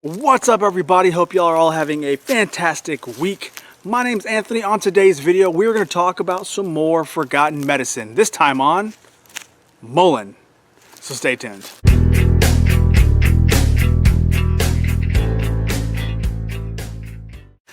What's up, everybody? Hope y'all are all having a fantastic week. My name's Anthony. On today's video, we're going to talk about some more forgotten medicine, this time on Mullein. So stay tuned.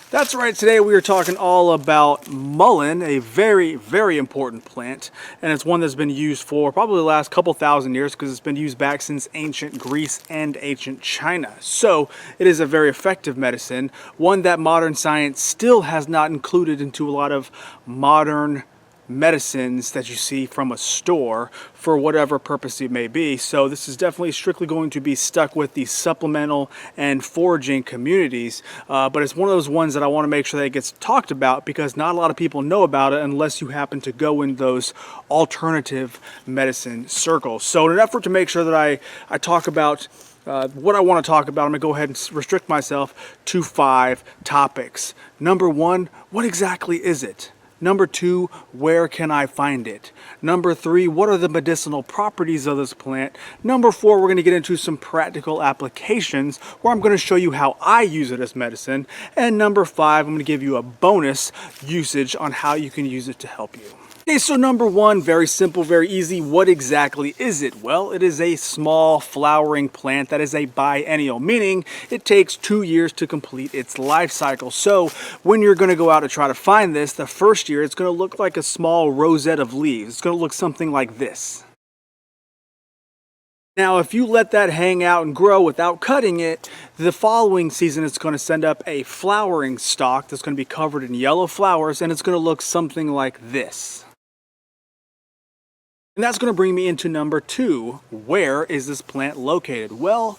That's right, today we are talking all about mullein, a very, very important plant, and it's one that's been used for probably the last couple thousand years because it's been used back since ancient Greece and ancient China. So it is a very effective medicine, one that modern science still has not included into a lot of modern medicines that you see from a store for whatever purpose it may be. So this is definitely strictly going to be stuck with the supplemental and foraging communities, but it's one of those ones that I want to make sure that it gets talked about because not a lot of people know about it unless you happen to go in those alternative medicine circles. So in an effort to make sure that I talk about what I want to talk about, I'm going to go ahead and restrict myself to 5 topics. Number 1, what exactly is it? Number 2, where can I find it? Number 3, what are the medicinal properties of this plant? Number 4, we're going to get into some practical applications where I'm going to show you how I use it as medicine. And number 5, I'm going to give you a bonus usage on how you can use it to help you. Okay, so number 1, very simple, very easy. What exactly is it? Well, it is a small flowering plant that is a biennial, meaning it takes 2 years to complete its life cycle. So when you're going to go out to try to find this, the first year it's going to look like a small rosette of leaves. It's going to look something like this. Now, if you let that hang out and grow without cutting it, the following season it's going to send up a flowering stalk that's going to be covered in yellow flowers, and it's going to look something like this. And that's going to bring me into number 2. Where is this plant located? Well,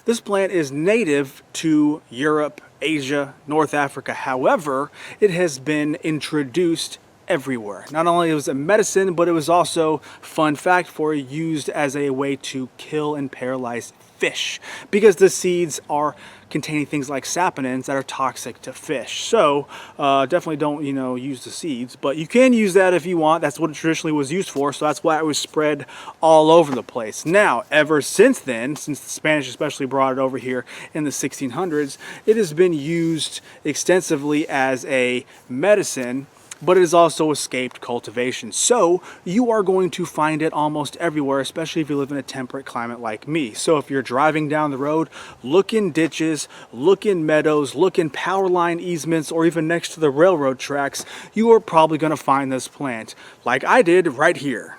this plant is native to Europe, Asia, North Africa. However, it has been introduced everywhere. Not only was it medicine, but it was also, fun fact for you, used as a way to kill and paralyze fish because the seeds are containing things like saponins that are toxic to fish. So definitely don't use the seeds, but you can use that if you want. That's what it traditionally was used for, so that's why it was spread all over the place. Now, ever since then, since the Spanish especially brought it over here in the 1600s, it has been used extensively as a medicine, but it has also escaped cultivation. So you are going to find it almost everywhere, especially if you live in a temperate climate like me. So if you're driving down the road, look in ditches, look in meadows, look in power line easements, or even next to the railroad tracks, you are probably going to find this plant, like I did right here.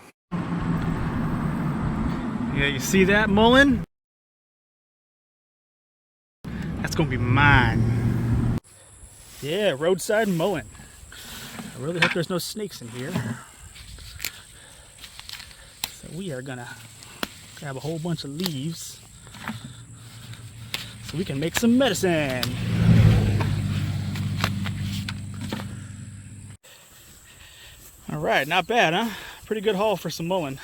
Yeah, you see that, mullein? That's going to be mine. Yeah, roadside mullein. I really hope there's no snakes in here. So we are gonna grab a whole bunch of leaves so we can make some medicine. All right, not bad, huh? Pretty good haul for some mullein.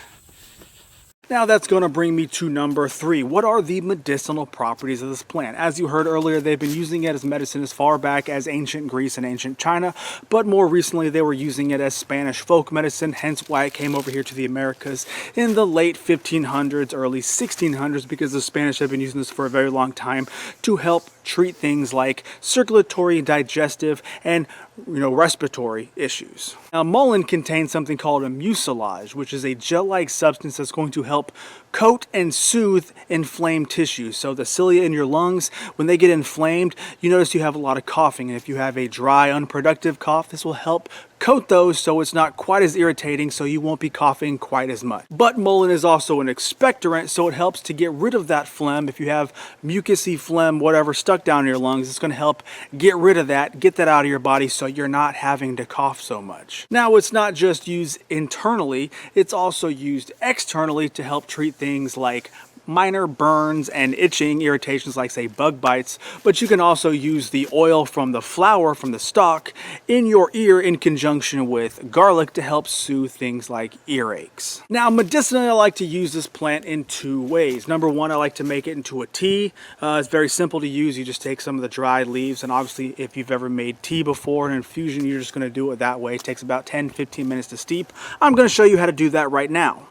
Now that's going to bring me to number 3. What are the medicinal properties of this plant? As you heard earlier, they've been using it as medicine as far back as ancient Greece and ancient China, but more recently they were using it as Spanish folk medicine, hence why it came over here to the Americas in the late 1500s, early 1600s, because the Spanish have been using this for a very long time to help treat things like circulatory, digestive, and respiratory issues. Now, mullein contains something called a mucilage, which is a gel-like substance that's going to help coat and soothe inflamed tissue. So the cilia in your lungs, when they get inflamed, you notice you have a lot of coughing. And if you have a dry, unproductive cough, this will help coat those so it's not quite as irritating, so you won't be coughing quite as much. But mullein is also an expectorant, so it helps to get rid of that phlegm. If you have mucousy phlegm, whatever, stuck down in your lungs, it's going to help get rid of that, get that out of your body so you're not having to cough so much. Now, it's not just used internally, it's also used externally to help treat things like minor burns and itching irritations like, say, bug bites, but you can also use the oil from the flower, from the stalk, in your ear in conjunction with garlic to help soothe things like earaches. Now, medicinally, I like to use this plant in 2 ways. Number 1, I like to make it into a tea. It's very simple to use. You just take some of the dried leaves, and obviously if you've ever made tea before, an infusion, you're just going to do it that way. It takes about 10-15 minutes to steep. I'm going to show you how to do that right now.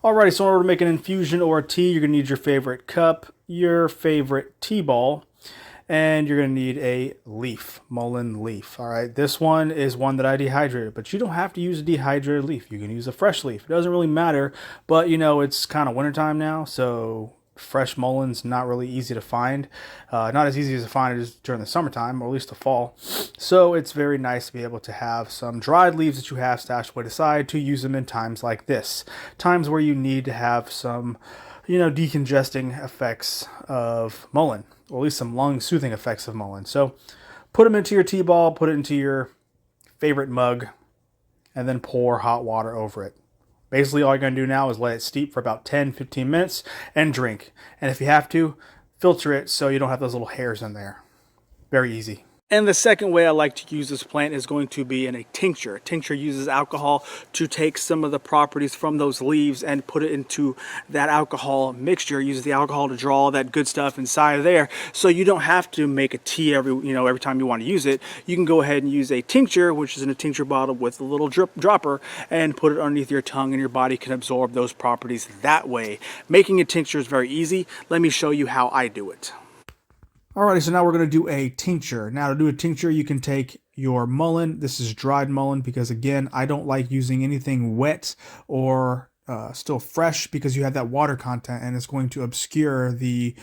Alrighty, so in order to make an infusion or a tea, you're going to need your favorite cup, your favorite tea ball, And you're going to need a leaf, mullein leaf. All right, this one is one that I dehydrated, but you don't have to use a dehydrated leaf. You can use a fresh leaf. It doesn't really matter, but you know, it's kind of wintertime now, so fresh mullein's not really easy to find. Not as easy as to find as during the summertime, or at least the fall. So it's very nice to be able to have some dried leaves that you have stashed away aside to use them in times like this. Times where you need to have some, you know, decongesting effects of mullein, or at least some lung soothing effects of mullein. So put them into your tea ball, put it into your favorite mug, and then pour hot water over it. Basically, all you're going to do now is let it steep for about 10-15 minutes and drink. And if you have to, filter it so you don't have those little hairs in there. Very easy. And the second way I like to use this plant is going to be in a tincture. A tincture uses alcohol to take some of the properties from those leaves and put it into that alcohol mixture. It uses the alcohol to draw all that good stuff inside of there. So you don't have to make a tea every time you want to use it. You can go ahead and use a tincture, which is in a tincture bottle with a little dropper, and put it underneath your tongue, and your body can absorb those properties that way. Making a tincture is very easy. Let me show you how I do it. Alrighty, so now we're going to do a tincture. Now to do a tincture, you can take your mullein. This is dried mullein because, again, I don't like using anything wet or still fresh because you have that water content and it's going to obscure the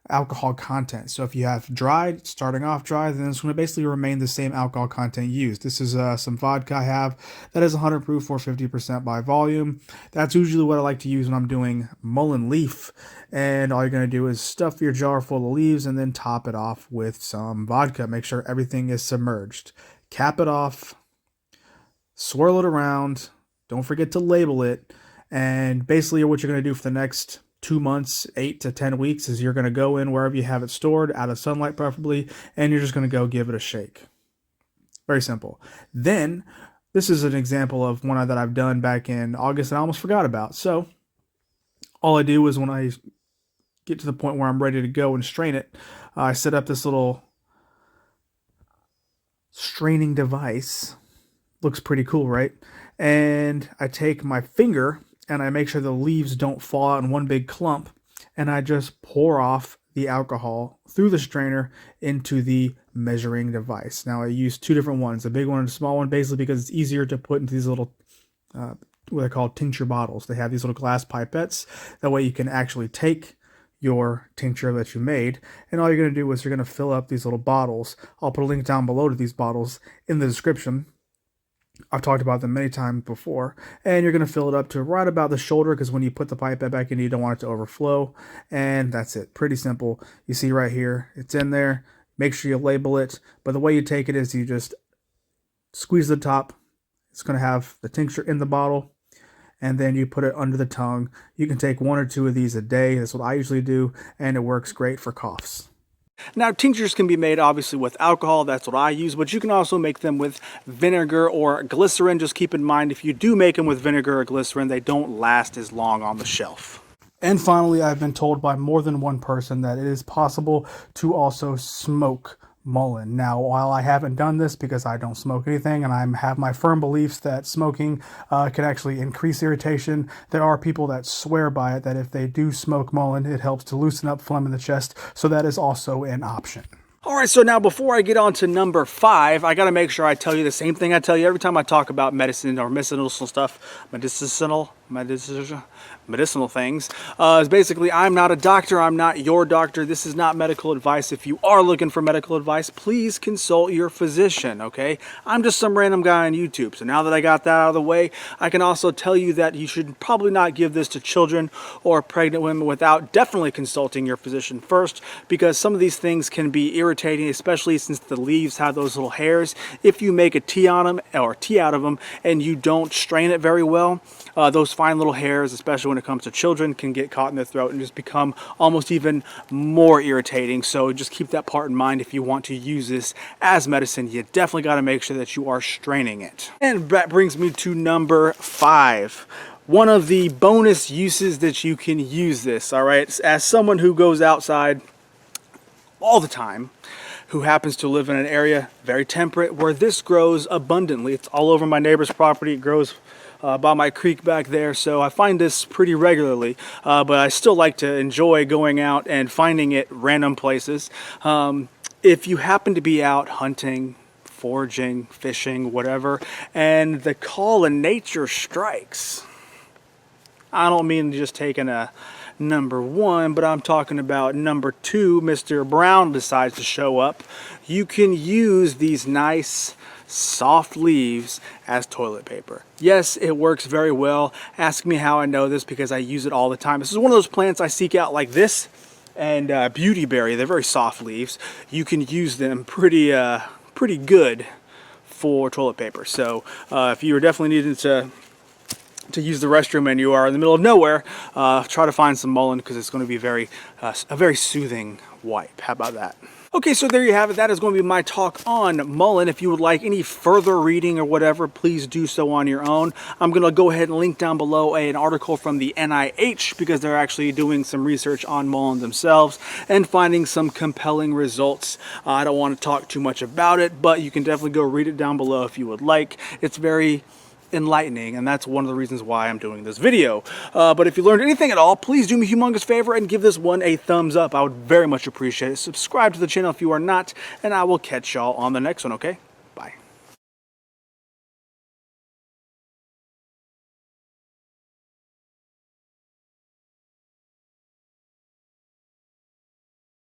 alcohol content. So if you have dried, starting off dry, then it's going to basically remain the same alcohol content used. This is some vodka I have that is 100 proof or 50% by volume. That's usually what I like to use when I'm doing mullein leaf. And all you're going to do is stuff your jar full of leaves and then top it off with some vodka. Make sure everything is submerged. Cap it off, swirl it around, don't forget to label it, and basically what you're going to do for the next 2 months, 8 to 10 weeks, is you're going to go in wherever you have it stored, out of sunlight preferably, and you're just going to go give it a shake. Very simple. Then, this is an example of one that I've done back in August and I almost forgot about. So, all I do is when I get to the point where I'm ready to go and strain it, I set up this little straining device. Looks pretty cool, right? And I take my finger and I make sure the leaves don't fall out in one big clump, and I just pour off the alcohol through the strainer into the measuring device. Now I use two different ones, a big one and a small one, basically because it's easier to put into these little what I call tincture bottles. They have these little glass pipettes. That way you can actually take your tincture that you made, and all you're going to do is you're going to fill up these little bottles. I'll put a link down below to these bottles in the description. I've talked about them many times before, and you're going to fill it up to right about the shoulder, because when you put the pipette back in, you don't want it to overflow, and that's it. Pretty simple. You see right here, it's in there. Make sure you label it, but the way you take it is you just squeeze the top. It's going to have the tincture in the bottle, and then you put it under the tongue. You can take 1 or 2 of these a day. That's what I usually do, and it works great for coughs. Now, tinctures can be made obviously with alcohol. That's what I use, but you can also make them with vinegar or glycerin. Just keep in mind, if you do make them with vinegar or glycerin, they don't last as long on the shelf. And finally, I've been told by more than one person that it is possible to also smoke mullein. Now, while I haven't done this because I don't smoke anything, and I have my firm beliefs that smoking can actually increase irritation, there are people that swear by it, that if they do smoke mullein, it helps to loosen up phlegm in the chest, so that is also an option. Alright, so now before I get on to number 5, I gotta make sure I tell you the same thing I tell you every time I talk about medicine or medicinal stuff. Medicinal things. Is basically, I'm not a doctor, I'm not your doctor, this is not medical advice. If you are looking for medical advice, please consult your physician, okay? I'm just some random guy on YouTube, so now that I got that out of the way, I can also tell you that you should probably not give this to children or pregnant women without definitely consulting your physician first, because some of these things can be irritating, especially since the leaves have those little hairs. If you make a tea on them, or tea out of them, and you don't strain it very well, those fine little hairs, especially when it comes to children, can get caught in their throat and just become almost even more irritating. So just keep that part in mind. If you want to use this as medicine, you definitely got to make sure that you are straining it. And that brings me to number 5. One of the bonus uses that you can use this, all right, as someone who goes outside all the time, who happens to live in an area very temperate where this grows abundantly. It's all over my neighbor's property. It grows by my creek back there, so I find this pretty regularly, but I still like to enjoy going out and finding it random places. If you happen to be out hunting, foraging, fishing, whatever, and the call of nature strikes, I don't mean just taking a number 1, but I'm talking about number 2. Mr. Brown decides to show up. You can use these nice soft leaves as toilet paper. Yes, it works very well. Ask me how I know this, because I use it all the time. This is one of those plants I seek out, like this and beautyberry. They're very soft leaves. You can use them pretty good for toilet paper. So if you are definitely needing to use the restroom and you are in the middle of nowhere, try to find some mullein, because it's going to be a very soothing wipe. How about that? Okay, so there you have it. That is going to be my talk on mullein. If you would like any further reading or whatever, please do so on your own. I'm going to go ahead and link down below an article from the NIH, because they're actually doing some research on mullein themselves and finding some compelling results. I don't want to talk too much about it, but you can definitely go read it down below if you would like. It's very enlightening, and that's one of the reasons why I'm doing this video. But if you learned anything at all, please do me a humongous favor and give this one a thumbs up. I would very much appreciate it. Subscribe to the channel if you are not, and I will catch y'all on the next one, okay?